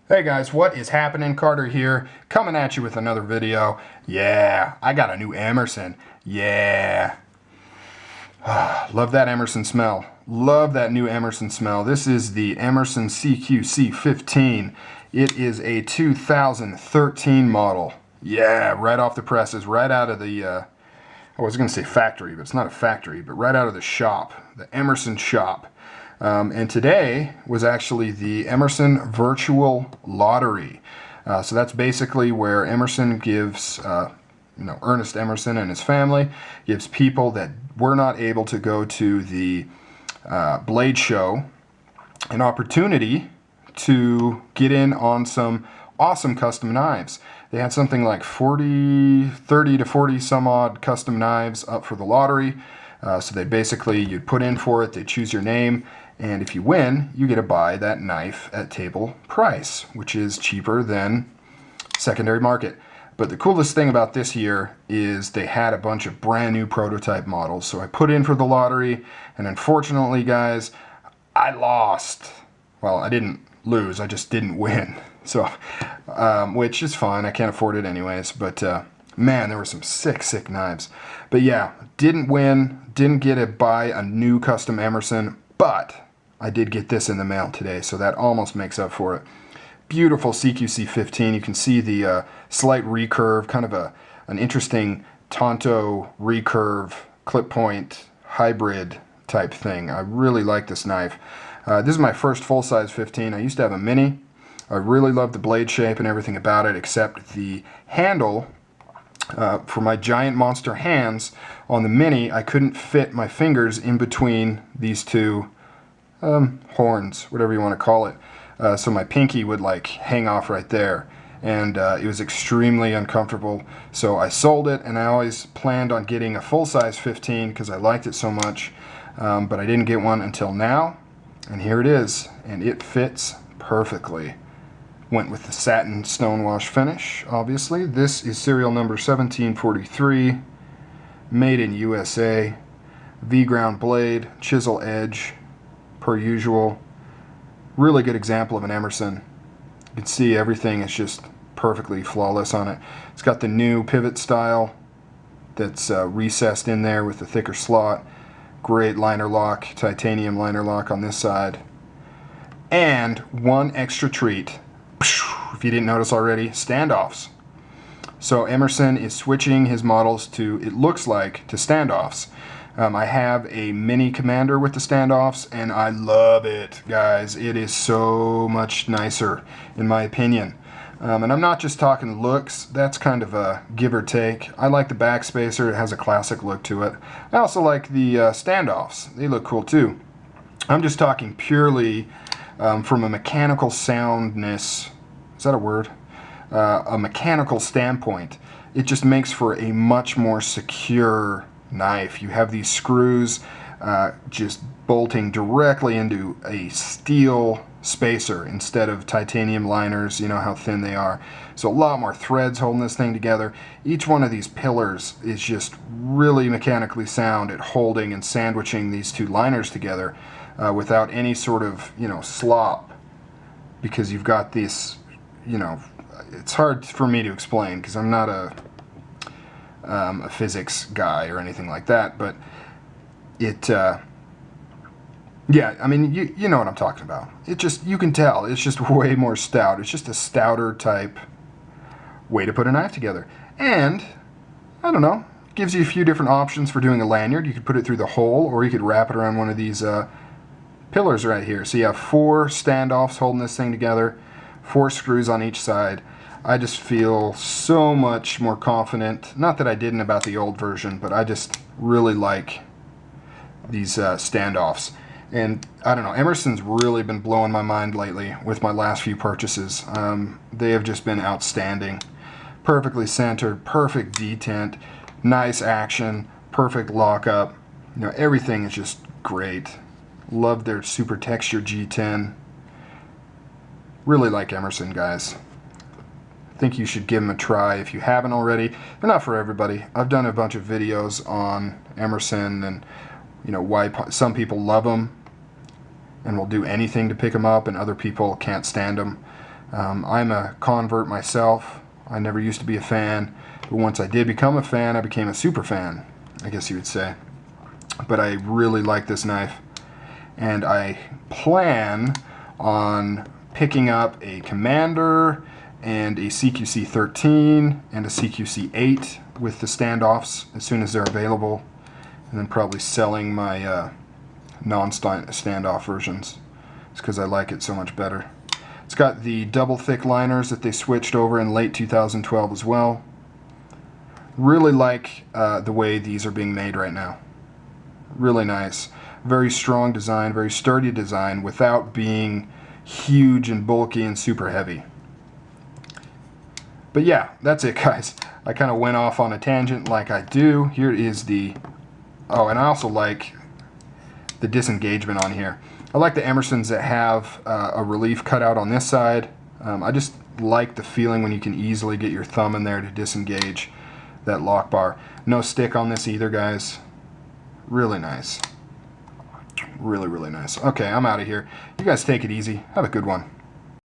Hey guys, what is happening? Carter here, coming at you with another video. Yeah, I got a new Emerson. Yeah. Love that Emerson smell. Love that new Emerson smell. This is the Emerson CQC-15. It is a 2013 model. Yeah, right off the presses, right out of the, I was going to say factory, but it's not a factory, but right out of the shop, the Emerson shop. And today was actually the Emerson Virtual Lottery. So that's basically where Emerson gives, Ernest Emerson and his family gives people that were not able to go to the Blade Show an opportunity to get in on some awesome custom knives. They had something like 30 to 40 some odd custom knives up for the lottery. So they basically, you'd put in for it, they choose your name, and if you win, you get to buy that knife at table price, which is cheaper than secondary market. But the coolest thing about this year is they had a bunch of brand new prototype models. So I put in for the lottery, and unfortunately, guys, I lost. Well, I didn't lose, I just didn't win. So, which is fine, I can't afford it anyways, but man, there were some sick knives. But yeah, didn't win, didn't get to buy a new custom Emerson, but I did get this in the mail today, so that almost makes up for it. Beautiful CQC-15. You can see the slight recurve, kind of an interesting Tonto recurve, clip point, hybrid type thing. I really like this knife. This is my first full-size 15. I used to have a mini. I really love the blade shape and everything about it, except the handle. For my giant monster hands on the mini, I couldn't fit my fingers in between these two horns, whatever you want to call it. So my pinky would like hang off right there, and it was extremely uncomfortable. So I sold it, and I always planned on getting a full-size 15 because I liked it so much, but I didn't get one until now, and here it is, and it fits perfectly. Went with the satin Stonewashed finish, obviously. This is serial number 1743, made in USA. V-ground blade, chisel edge, per usual. Really good example of an Emerson. You can see everything is just perfectly flawless on it. It's got the new pivot style that's recessed in there with the thicker slot. Great liner lock, titanium liner lock on this side. And one extra treat, if you didn't notice already, standoffs. So Emerson is switching his models to, it looks like, to standoffs. I have a mini Commander with the standoffs, and I love it, guys. It is so much nicer, in my opinion. And I'm not just talking looks, that's kind of a give or take. I like the backspacer, it has a classic look to it. I also like the standoffs, they look cool too. I'm just talking purely from a mechanical soundness, is that a word? A mechanical standpoint. It just makes for a much more secure knife. You have these screws just bolting directly into a steel spacer instead of titanium liners. You know how thin they are. So a lot more threads holding this thing together. Each one of these pillars is just really mechanically sound at holding and sandwiching these two liners together without any sort of, slop, because you've got this, it's hard for me to explain because I'm not a physics guy or anything like that, but it, yeah, I mean, you know what I'm talking about. It just, you can tell, it's just way more stout. It's just a stouter type way to put a knife together. And, I don't know, gives you a few different options for doing a lanyard. You could put it through the hole, or you could wrap it around one of these pillars right here. So you have 4 standoffs holding this thing together, 4 screws on each side. I just feel so much more confident. Not that I didn't about the old version, but I just really like these standoffs. And I don't know, Emerson's really been blowing my mind lately with my last few purchases. They have just been outstanding. Perfectly centered, perfect detent, nice action, perfect lockup. Everything is just great. Love their super texture G10. Really like Emerson, guys. I think you should give them a try if you haven't already. They're not for everybody. I've done a bunch of videos on Emerson and why some people love them and will do anything to pick them up, and other people can't stand them. I'm a convert myself. I never used to be a fan, but once I did become a fan, I became a super fan, I guess you would say. But I really like this knife, and I plan on picking up a Commander and a CQC-15 and a CQC-8 with the standoffs as soon as they're available, and then probably selling my non-standoff versions. It's because I like it so much better. It's got the double thick liners that they switched over in late 2012 as well. Really like the way these are being made right now. Really nice. Very strong design, very sturdy design without being huge and bulky and super heavy. But yeah, that's it, guys. I kind of went off on a tangent like I do. Here is the... Oh, and I also like the disengagement on here. I like the Emersons that have a relief cutout on this side. I just like the feeling when you can easily get your thumb in there to disengage that lock bar. No stick on this either, guys. Really nice. Really, really nice. Okay, I'm out of here. You guys take it easy. Have a good one.